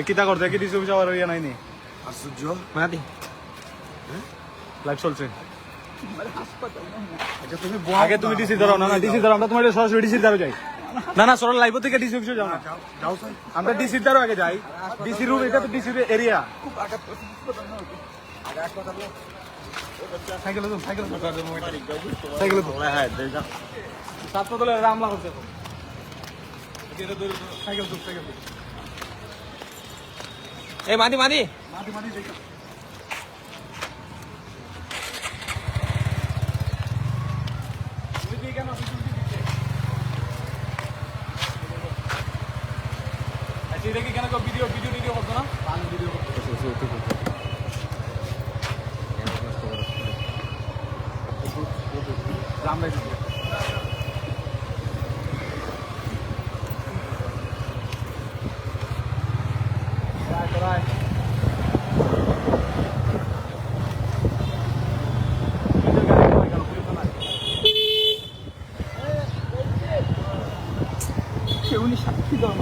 কিতা করতে কি ডিসি অফিস আবার ইয়া নাইনি আশ্চর্য মাদি লাইভ চলছে আচ্ছা তুমি আগে তুমি ডিসি ধরো না ডিসি ধরো আমরা তোমার সরাসরি ডিসি দ্বারা যাই না সরল লাইভ থেকে ডিসি অফিসে যাও না যাও স্যার আমরা ডিসির দ্বারা আগে যাই ডিসি রুম এটা তো ডিসির এরিয়া সাইকেলে তো সাইকেলে তো হ্যাঁ ছাত্র দলের রামলা হচ্ছে সাইকেল তো সাইকেল এই মাদি মাদি মাটি মাটি দেখো ওই দিকে কেন আচ্ছা এটা কি কেন ভিডিও করতো না ভিডিও রামলাই উনি সাক্ষী ধর্ম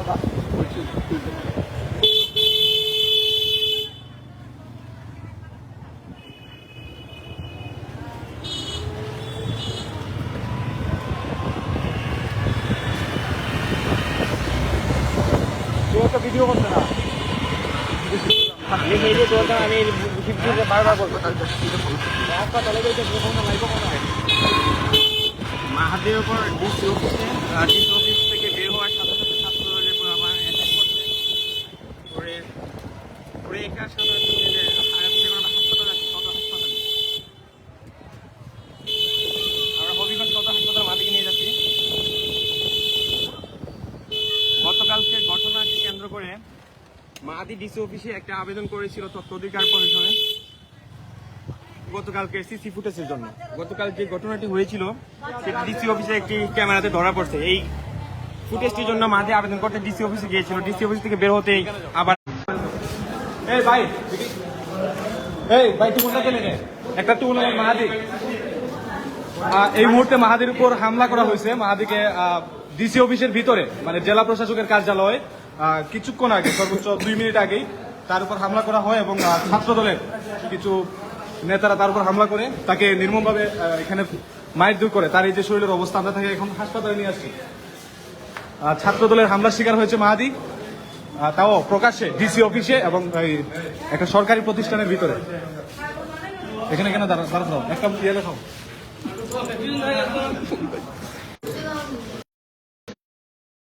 ভিডিও করতে না আমি সেই যে দরকার আমি বারবার বলবো মাহাদের উপর ডিসি অফিস থেকে বের হওয়ার সাথে সাথে ছাত্র দলের উপর আমার অ্যাটাক করছে পরে এখানে সাধারণত হাসপাতাল আছে কত হাসপাতাল আমরা হবিগঞ্জ কত হাসপাতাল মাদিকে নিয়ে যাচ্ছি গতকালকে ঘটনাকে কেন্দ্র করে মাহাদি ডিসি অফিসে একটা আবেদন করেছিল তথ্য অধিকার পরিষদে গতকালকে সিসি ফুটেজের জন্য গতকাল যে ঘটনাটি হয়েছিল সেটি ডিসি অফিসে একটি ক্যামেরাতে ধরা পড়ছে এই ফুটেজটির জন্য মাহাদি আবেদন করতে ডিসি অফিসে গিয়েছিল ডিসি অফিস থেকে বের হতেই আবার এই ভাই টুকুনটা কেলে নে একটা টুকুন মাহাদি এই মুহূর্তে মাহাদির উপর হামলা করা হয়েছে মাহাদিকে ডিসি অফিসের ভিতরে মানে জেলা প্রশাসকের কার্যালয়ে কিছুক্ষণ আগে সর্বোচ্চ 2 মিনিট আগেই তার উপর হামলা করা হয় এবং ছাত্র দলের কিছু নেতারা তার উপর হামলা করে তাকে নির্মমভাবে এখানে মারধর করে তার এই যে শরীরের অবস্থা আমরা তাকে এখন হাসপাতালে নিয়ে আসছি ছাত্র দলের হামলার শিকার হয়েছে মাহাদি তাও প্রকাশ্যে ডিসি অফিসে এবং একটা সরকারি প্রতিষ্ঠানের ভিতরে এখানে দাঁড়াও একটা ইয়ে লেখাও